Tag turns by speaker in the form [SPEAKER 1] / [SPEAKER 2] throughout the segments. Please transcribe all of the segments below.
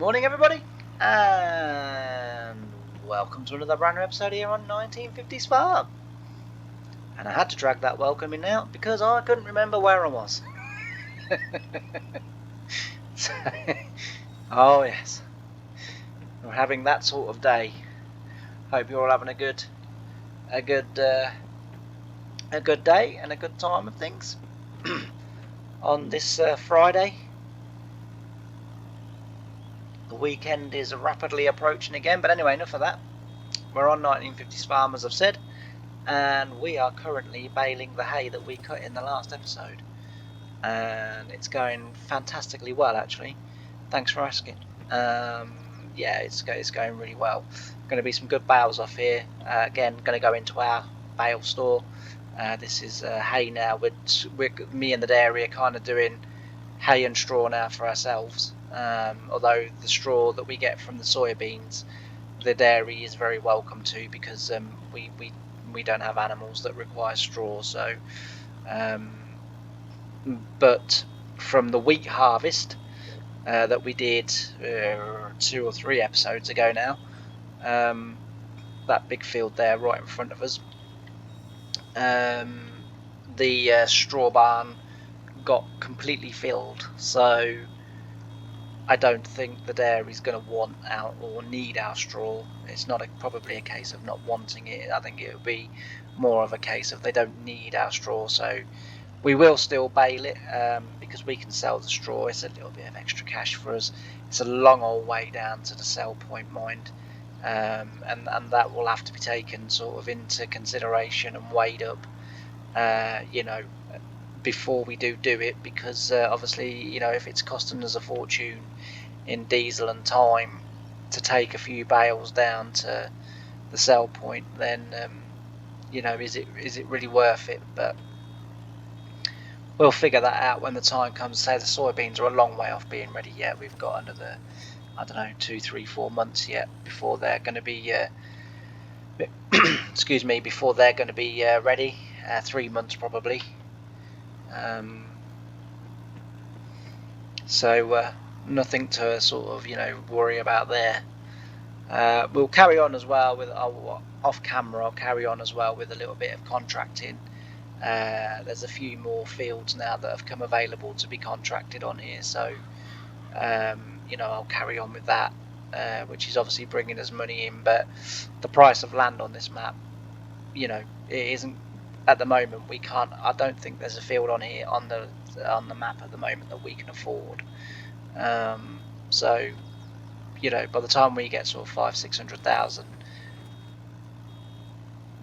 [SPEAKER 1] Morning, everybody, and welcome to another brand new episode here on 1950's Farm. And I had to drag that welcome in out because I couldn't remember where I was. So, oh yes, we're having that sort of day. Hope you're all having a good day and a good time of things on this Friday. The weekend is rapidly approaching again, but anyway, enough of that. We're on 1950's Farm, as I've said, and we are currently baling the hay that we cut in the last episode, and it's going fantastically well, actually. Thanks for asking. Yeah, it's going really well. Going to be some good bales off here. Again, going to go into our bale store. This is hay now. Me and the dairy are kind of doing hay and straw now for ourselves. Although the straw that we get from the soybeans, the dairy is very welcome to, because we don't have animals that require straw. So, but from the wheat harvest that we did 2 or 3 episodes ago now, that big field there right in front of us, the straw barn got completely filled, so I don't think the dairy's going to want out or need our straw. It's not probably a case of not wanting it. I think it would be more of a case of they don't need our straw. So we will still bale it, because we can sell the straw. It's a little bit of extra cash for us. It's a long old way down to the sell point, mind, and that will have to be taken sort of into consideration and weighed up, before we do it, because obviously, if it's costing us a fortune in diesel and time to take a few bales down to the sell point, then is it really worth it? But we'll figure that out when the time comes. Say the soybeans are a long way off being ready yet. We've got another, I don't know, 2, 3, 4 months yet before they're going to be excuse me, before they're going to be ready. 3 months probably. So nothing to sort of worry about there. We'll carry on as well with off camera. I'll carry on as well with a little bit of contracting. There's a few more fields now that have come available to be contracted on here, so I'll carry on with that, which is obviously bringing us money in. But the price of land on this map, it isn't at the moment. I don't think there's a field on here on the map at the moment that we can afford. So by the time we get sort of 500,000-600,000,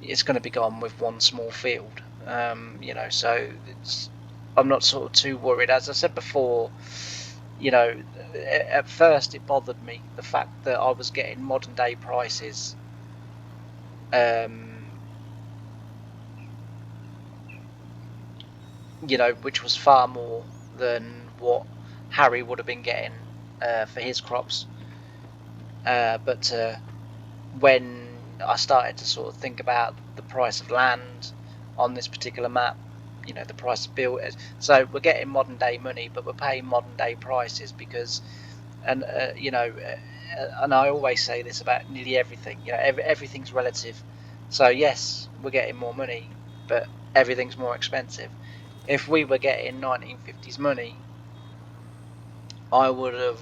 [SPEAKER 1] it's going to be gone with one small field. So I'm not sort of too worried. As I said before, at first it bothered me, the fact that I was getting modern day prices, which was far more than what Harry would have been getting for his crops. But when I started to sort of think about the price of land on this particular map, the price of build, so we're getting modern day money, but we're paying modern day prices because, and I always say this about nearly everything, everything's relative. So yes, we're getting more money, but everything's more expensive. If we were getting 1950s money, I would have,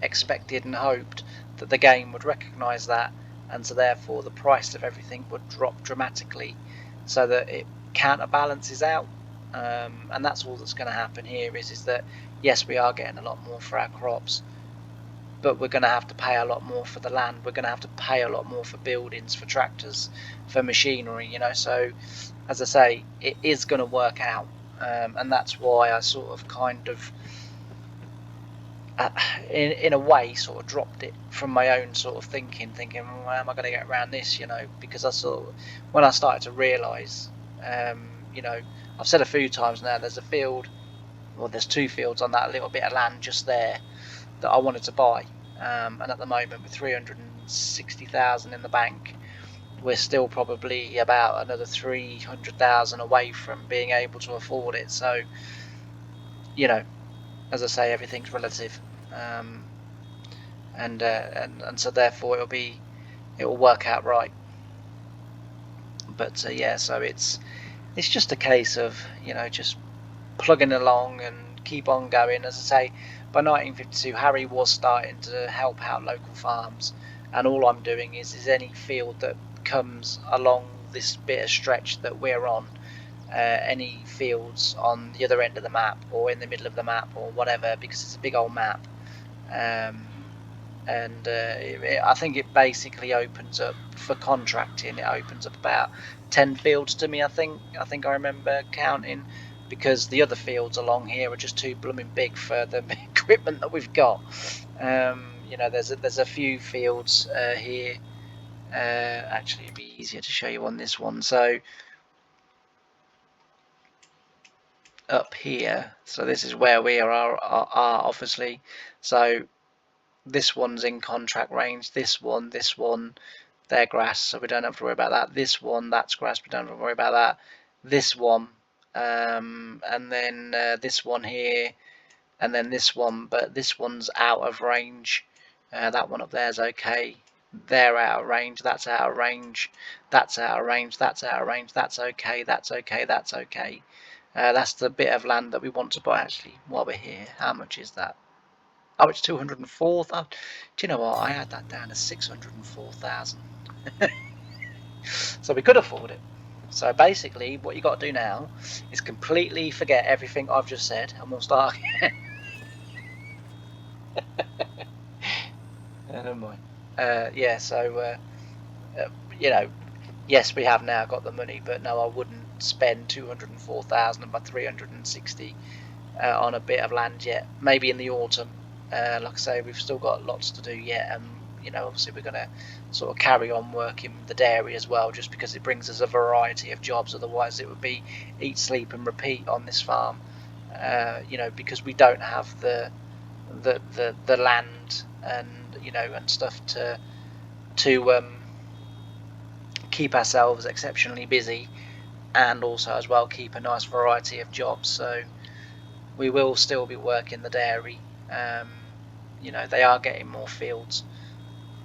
[SPEAKER 1] expected and hoped that the game would recognise that, and so therefore the price of everything would drop dramatically, so that it counterbalances out. And that's all that's going to happen here. Is that yes, we are getting a lot more for our crops, but we're going to have to pay a lot more for the land. We're going to have to pay a lot more for buildings, for tractors, for machinery. So, as I say, it is going to work out, and that's why I sort of kind of, in a way, sort of dropped it from my own sort of thinking, well, how am I going to get around this, because I sort of, when I started to realise, I've said a few times now, there's there's 2 fields on that little bit of land just there that I wanted to buy, and at the moment with 360,000 in the bank, we're still probably about another 300,000 away from being able to afford it. So, as I say, everything's relative. and so therefore it will work out right. But yeah, so it's just a case of, you know, just plugging along and keep on going. As I say, by 1952, Harry was starting to help out local farms, and all I'm doing is any field that comes along this bit of stretch that we're on, any fields on the other end of the map or in the middle of the map or whatever, because it's a big old map. And I think it basically opens up for contracting. It opens up about 10 fields to me. I think I remember counting, because the other fields along here are just too blooming big for the equipment that we've got. You know, there's a few fields here. Actually, it'd be easier to show you on this one. So up here, so this is where we are obviously. So this one's in contract range. This one, they're grass, so we don't have to worry about that. This one, that's grass, we don't have to worry about that. This one, and then this one here, and then this one, but this one's out of range. That one up there is okay. They're out of range. That's out of range. That's out of range. That's out of range. That's okay. That's okay. That's okay. That's the bit of land that we want to buy. Actually, while we're here, how much is that? Oh, it's 204. Do you know what? I had that down as 604,000. So we could afford it. So basically, what you got to do now is completely forget everything I've just said, and we'll start again. Never mind. Yeah. So you know, yes, we have now got the money, but no, I wouldn't spend 204,000 by 360 on a bit of land yet. Maybe in the autumn. Like I say, we've still got lots to do yet, and you know, obviously we're going to sort of carry on working the dairy as well, just because it brings us a variety of jobs. Otherwise, it would be eat, sleep, and repeat on this farm. You know, because we don't have the land and, you know, and stuff to keep ourselves exceptionally busy, and also as well keep a nice variety of jobs. So we will still be working the dairy. You know, they are getting more fields,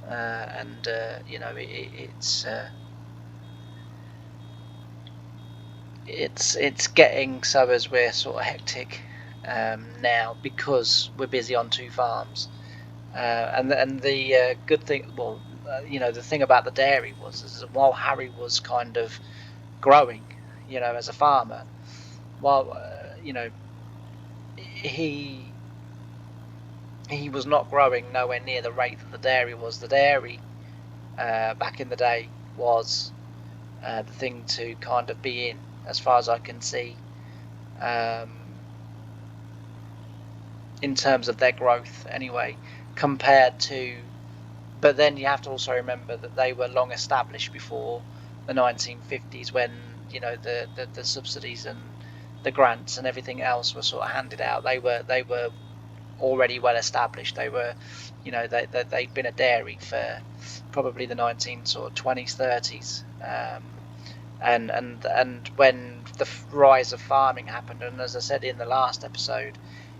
[SPEAKER 1] and you know, it's getting so as we're sort of hectic now, because we're busy on two farms. And the good thing, well, you know, the thing about the dairy is that while Harry was kind of growing, you know, as a farmer, while you know, he was not growing nowhere near the rate that the dairy was. The dairy back in the day was the thing to kind of be in, as far as I can see, in terms of their growth anyway, compared to. But then you have to also remember that they were long established before the 1950s, when, you know, the subsidies and the grants and everything else were sort of handed out. They were already well established. They were, you know, they'd been a dairy for probably the 1920s, 30s, and when the rise of farming happened, and as I said in the last episode,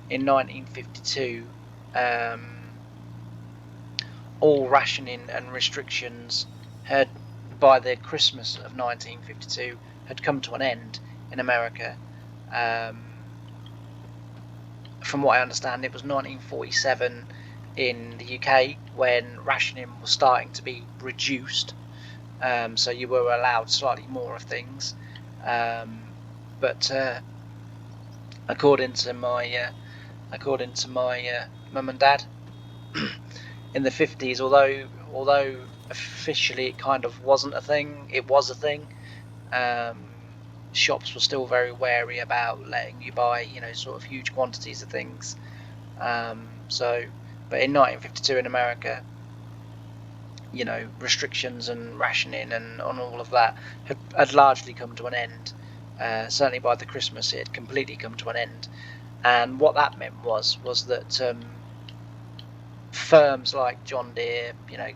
[SPEAKER 1] in 1952, all rationing and restrictions had, by the Christmas of 1952, had come to an end in America. From what I understand, it was 1947 in the UK when rationing was starting to be reduced. So you were allowed slightly more of things. But according to my mum and dad, in the 50s, although officially it kind of wasn't a thing, it was a thing. Shops were still very wary about letting you buy, you know, sort of huge quantities of things. So, but in 1952 in America, you know, restrictions and rationing and on all of that had largely come to an end. Certainly by the Christmas, it had completely come to an end. And what that meant was that firms like John Deere, you know,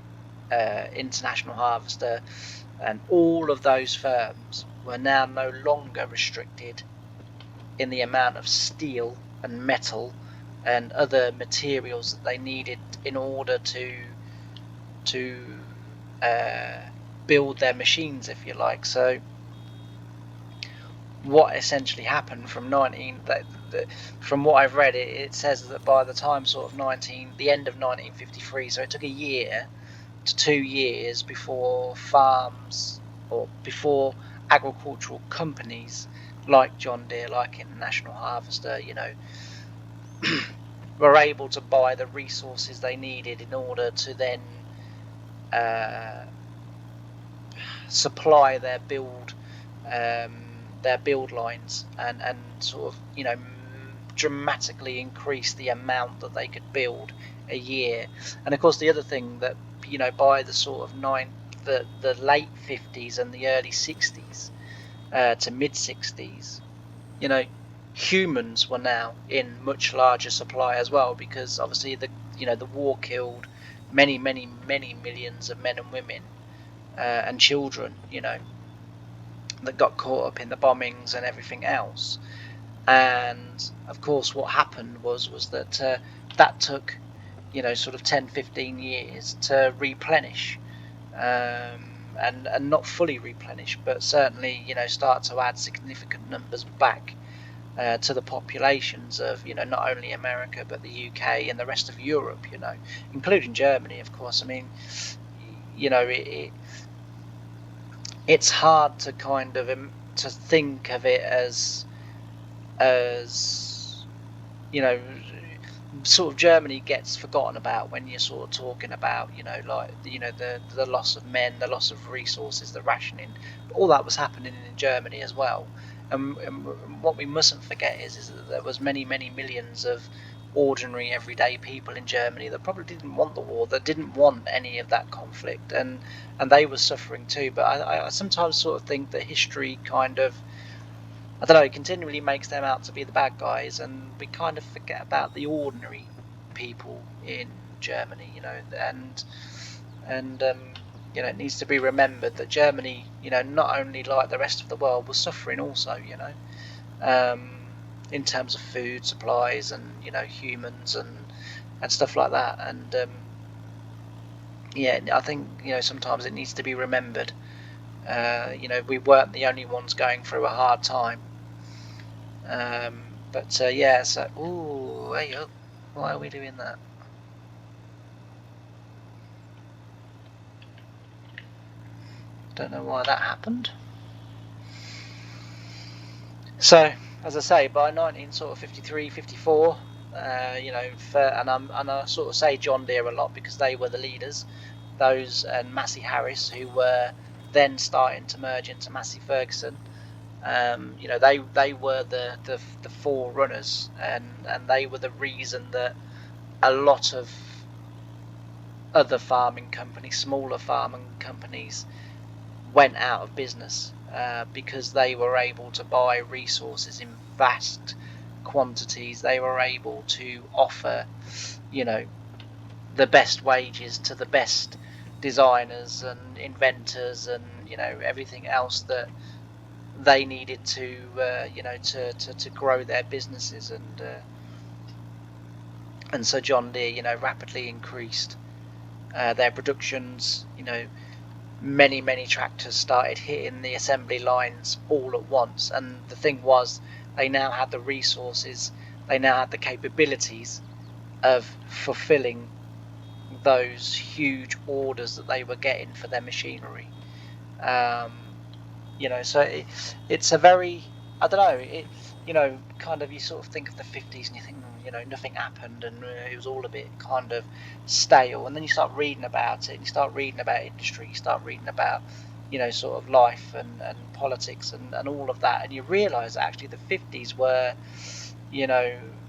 [SPEAKER 1] International Harvester, and all of those firms were now no longer restricted in the amount of steel and metal and other materials that they needed in order to build their machines, if you like. So what essentially happened from from what I've read, it says that by the time sort of the end of 1953, so it took a year to 2 years before farms, or before agricultural companies like John Deere, like International Harvester, were able to buy the resources they needed in order to then uh, supply their build lines, and sort of dramatically increase the amount that they could build a year. And of course, the other thing that by the sort of the late 50s and the early 60s to mid 60s, humans were now in much larger supply as well, because obviously the war killed many millions of men and women and children, that got caught up in the bombings and everything else. And of course, what happened was that that took sort of 10-15 years to replenish, and not fully replenish, but certainly start to add significant numbers back to the populations of not only America but the UK and the rest of Europe, including Germany, of course. I mean, it's hard to kind of to think of it as you know sort of Germany gets forgotten about when you're sort of talking about like the loss of men, the loss of resources, the rationing. But all that was happening in Germany as well. And what we mustn't forget is that there was many millions of ordinary everyday people in Germany that probably didn't want the war, that didn't want any of that conflict, and they were suffering too. But I sometimes sort of think that history kind of, I don't know, it continually makes them out to be the bad guys, and we kind of forget about the ordinary people in Germany, and it needs to be remembered that Germany, not only like the rest of the world, was suffering also, in terms of food supplies and humans and stuff like that. And yeah, I think sometimes it needs to be remembered. We weren't the only ones going through a hard time. But yeah, so ooh, hey up, why are we doing that? Don't know why that happened. So, as I say, by 1953, 54, and I sort of say John Deere a lot because they were the leaders. Those and Massey Harris, who were then starting to merge into Massey Ferguson. They were the forerunners, and they were the reason that a lot of other farming companies, smaller farming companies, went out of business because they were able to buy resources in vast quantities. They were able to offer, the best wages to the best designers and inventors, and everything else that they needed to to grow their businesses. And so John Deere rapidly increased their productions. Many tractors started hitting the assembly lines all at once, and the thing was, they now had the resources, they now had the capabilities of fulfilling those huge orders that they were getting for their machinery. So it's a very, I don't know, kind of, you sort of think of the 50s and you think, nothing happened, and it was all a bit kind of stale. And then you start reading about it, and you start reading about industry, you start reading about, sort of life and politics and all of that. And you realise actually the 50s were,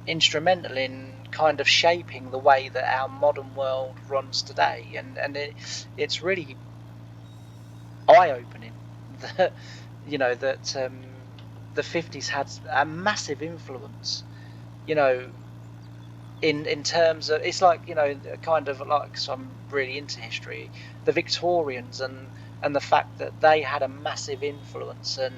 [SPEAKER 1] instrumental in kind of shaping the way that our modern world runs today. And it's really eye-opening that that the 50s had a massive influence, in terms of, it's like, kind of like, so I'm really into history, the Victorians, and the fact that they had a massive influence, and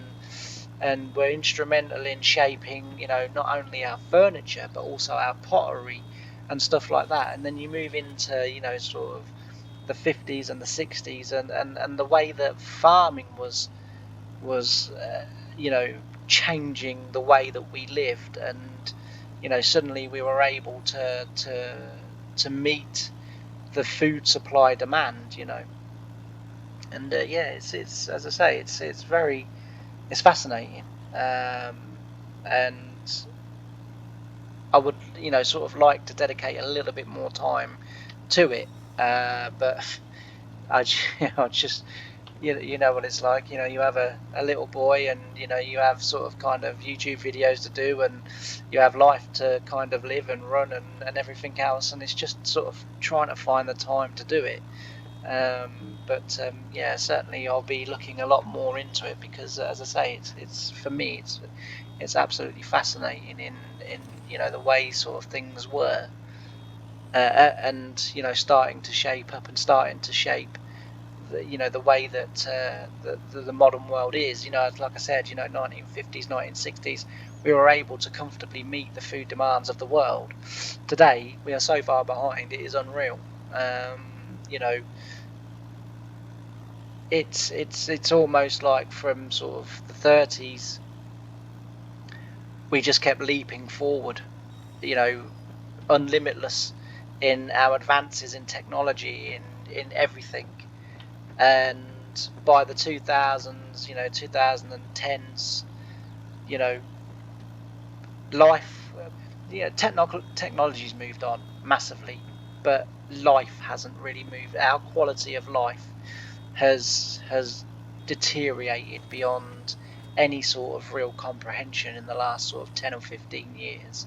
[SPEAKER 1] and were instrumental in shaping, not only our furniture but also our pottery and stuff like that. And then you move into, sort of the 50s and the 60s, and the way that farming was changing the way that we lived, and suddenly we were able to meet the food supply demand, and yeah, it's as I say, it's fascinating, and I would, sort of like to dedicate a little bit more time to it, but I just, you know what it's like. You have a little boy, and you have sort of kind of YouTube videos to do, and you have life to kind of live and run, and everything else, and it's just sort of trying to find the time to do it. But yeah, certainly I'll be looking a lot more into it, because as I say, it's for me, it's absolutely fascinating in the way sort of things were, and starting to shape up and starting to shape the way that the modern world is. Like I said, 1950s, 1960s, we were able to comfortably meet the food demands of the world. Today we are so far behind, it is unreal. You know it's almost like from sort of the 30s we just kept leaping forward, you know unlimitless in our advances in technology, in everything. And by the 2000s, 2010s, you know life, technology's moved on massively, but life hasn't really moved. Our quality of life has deteriorated beyond any sort of real comprehension in the last sort of 10 or 15 years.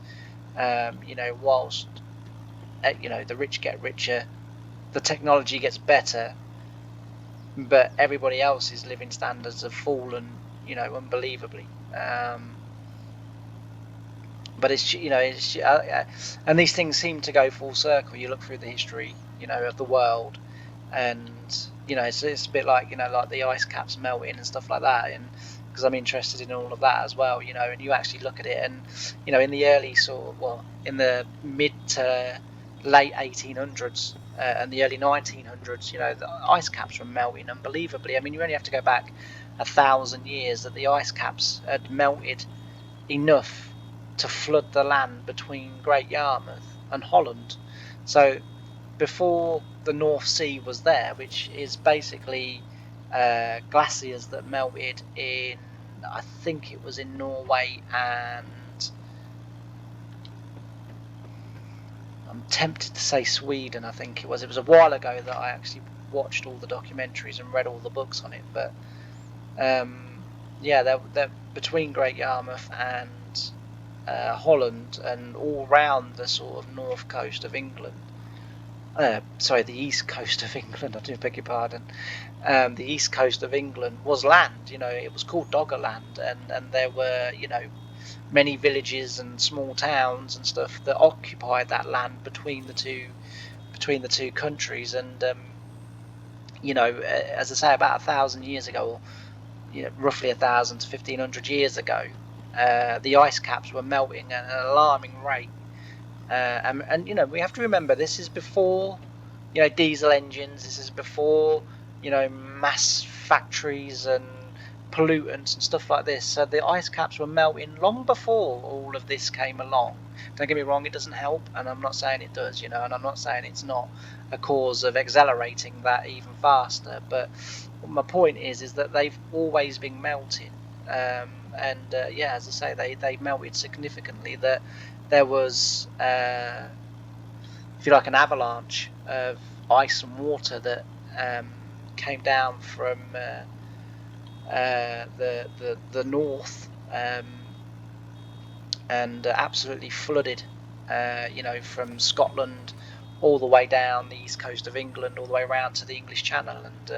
[SPEAKER 1] Whilst the rich get richer, the technology gets better, but everybody else's living standards have fallen, unbelievably. But and these things seem to go full circle. You look through the history, of the world, and it's a bit like, like the ice caps melting and stuff like that, and because I'm interested in all of that as well, and you actually look at it, and in the early in the mid to late 1800s, and the early 1900s, the ice caps were melting unbelievably. I mean, you only have to go back 1,000 years that the ice caps had melted enough to flood the land between Great Yarmouth and Holland. So before the North Sea was there, which is basically glaciers that melted in, I think it was in Norway, and I'm tempted to say Sweden. I think it was. It was a while ago that I actually watched all the documentaries and read all the books on it. But yeah, they're between Great Yarmouth and Holland, and all round the sort of north coast of England. Sorry, the east coast of England. I do beg your pardon. The east coast of England was land. It was called Doggerland, and there were many villages and small towns and stuff that occupied that land between the two countries. And as I say, about 1,000 years ago, or roughly 1,000 to 1,500 years ago, the ice caps were melting at an alarming rate. And we have to remember, this is before diesel engines. This is before mass factories and pollutants and stuff like this. So the ice caps were melting long before all of this came along. Don't get me wrong, it doesn't help, and I'm not saying it does, and I'm not saying it's not a cause of accelerating that even faster. But my point is that they've always been melting. And yeah, as I say, they melted significantly. That there was, if you like, an avalanche of ice and water that came down from the north, and absolutely flooded, from Scotland all the way down the east coast of England, all the way around to the English Channel. And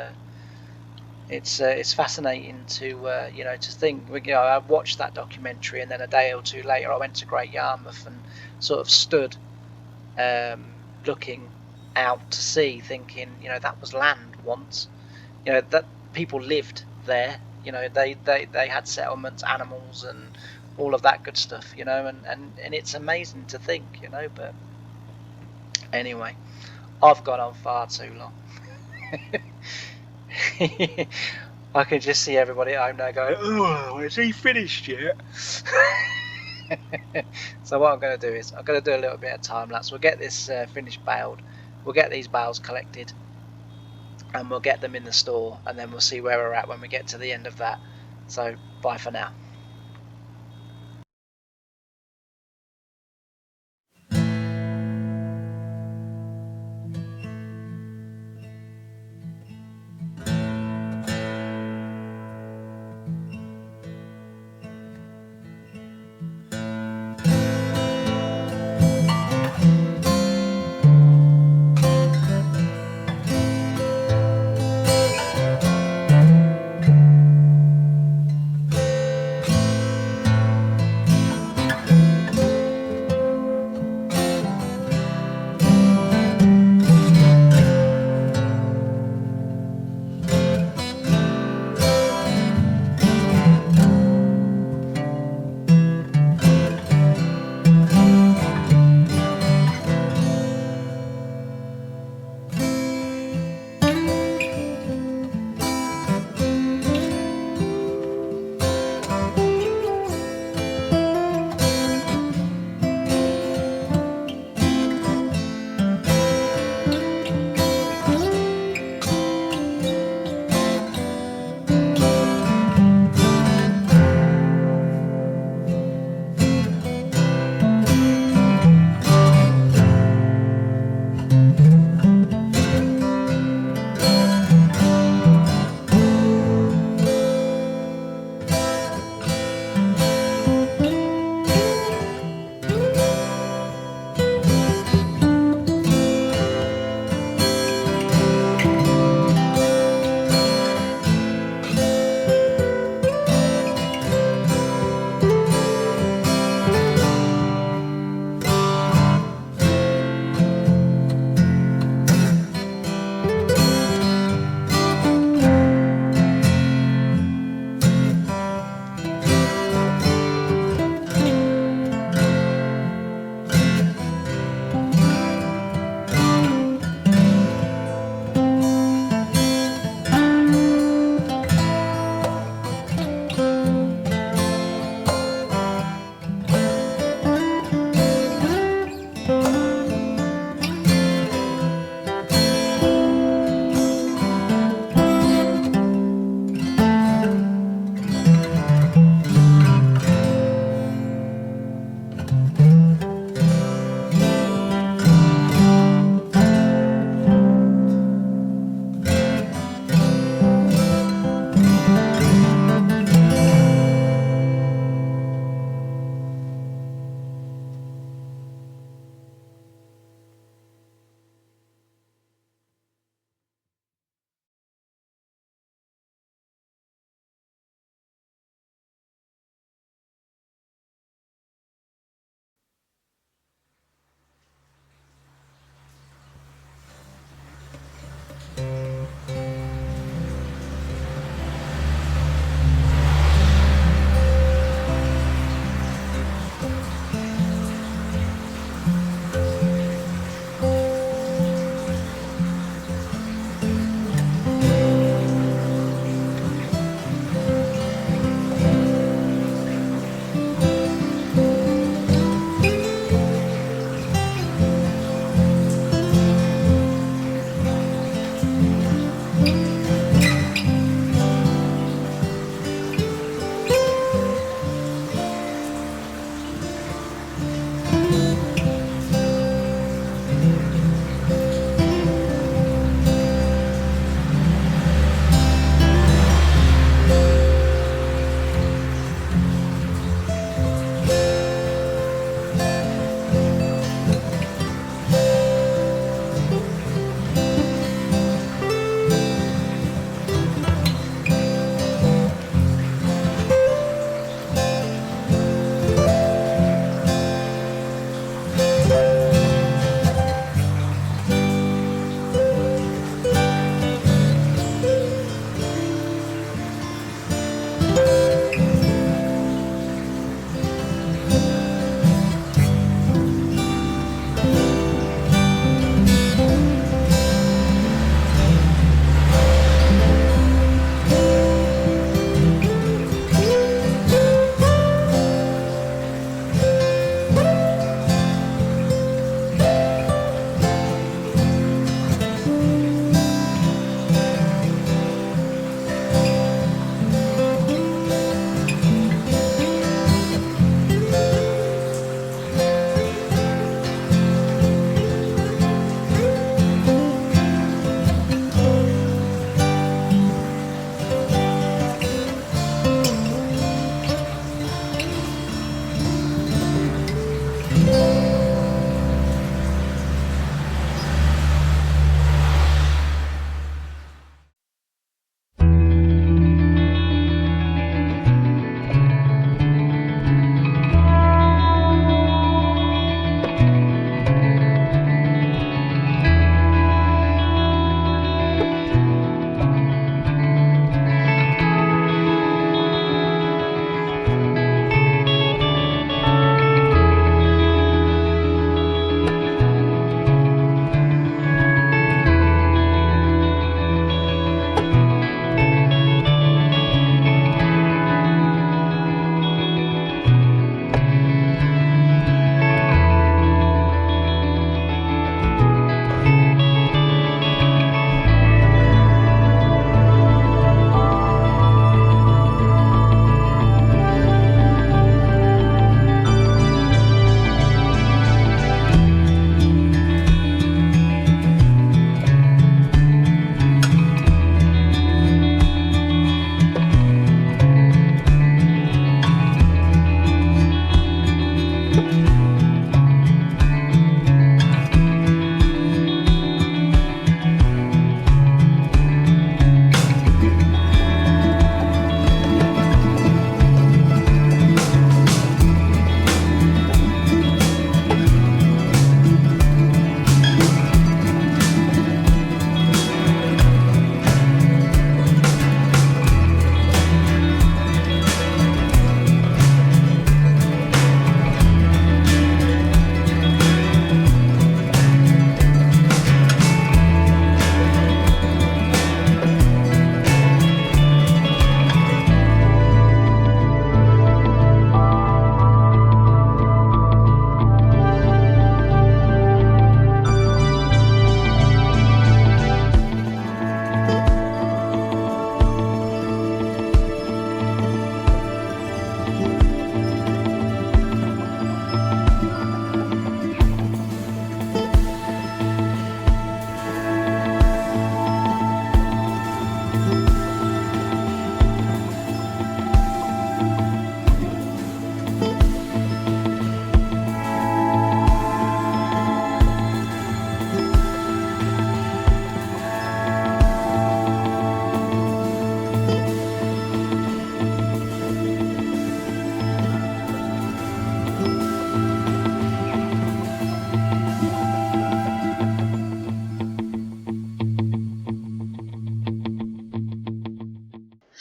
[SPEAKER 1] it's fascinating to think. I watched that documentary, and then a day or two later I went to Great Yarmouth and sort of stood looking out to sea, thinking, that was land once. That people lived there. You know, they had settlements, animals, and all of that good stuff. You know, and it's amazing to think. You know, but anyway, I've gone on far too long. I can just see everybody at home now going, "Oh, is he finished yet?" So what I'm going to do is I'm going to do a little bit of time lapse. We'll get this finished baled. We'll get these bales collected, and we'll get them in the store, and then we'll see where we're at when we get to the end of that. So bye for now.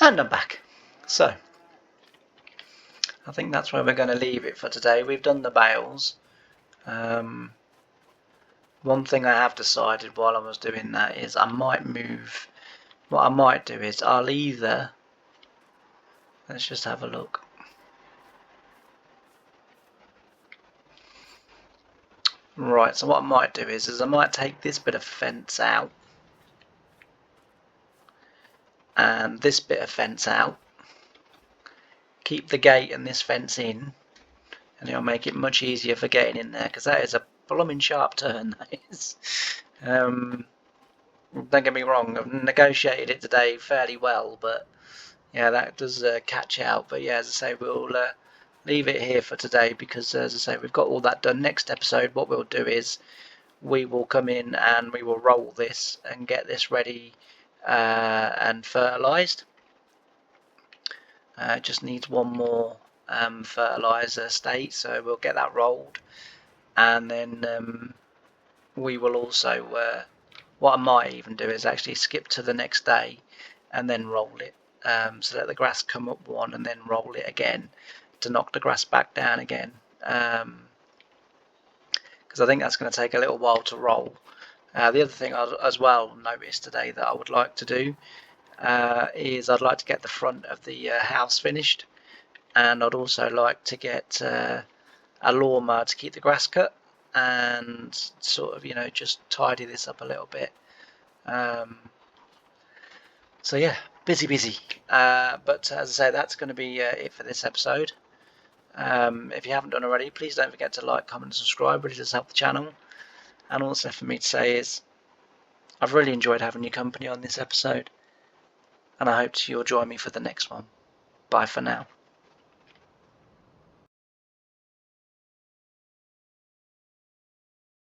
[SPEAKER 1] And I'm back. So, I think that's where we're going to leave it for today. We've done the bales. One thing I have decided while I was doing that is I might move. What I might do is I'll either. Let's just have a look. Right, so what I might do is I might take this bit of fence out and this bit of fence out, keep the gate and this fence in, and it'll make it much easier for getting in there, because that is a blooming sharp turn, that is. Don't get me wrong, I've negotiated it today fairly well, but yeah, that does catch out. But yeah, as I say, we'll leave it here for today, because as I say, we've got all that done. Next episode, what we'll do is we will come in and we will roll this and get this ready and fertilised. It just needs one more fertiliser state, so we'll get that rolled, and then we will also what I might even do is actually skip to the next day and then roll it, so let the grass come up one and then roll it again to knock the grass back down again, because I think that's going to take a little while to roll. The other thing I as well noticed today that I would like to do is I'd like to get the front of the house finished, and I'd also like to get a lawnmower to keep the grass cut and sort of, just tidy this up a little bit. So yeah, busy. But as I say, that's going to be it for this episode. If you haven't done already, please don't forget to like, comment and subscribe. It really does help the channel. And also for me to say is I've really enjoyed having your company on this episode, and I hope you'll join me for the next one. Bye for now.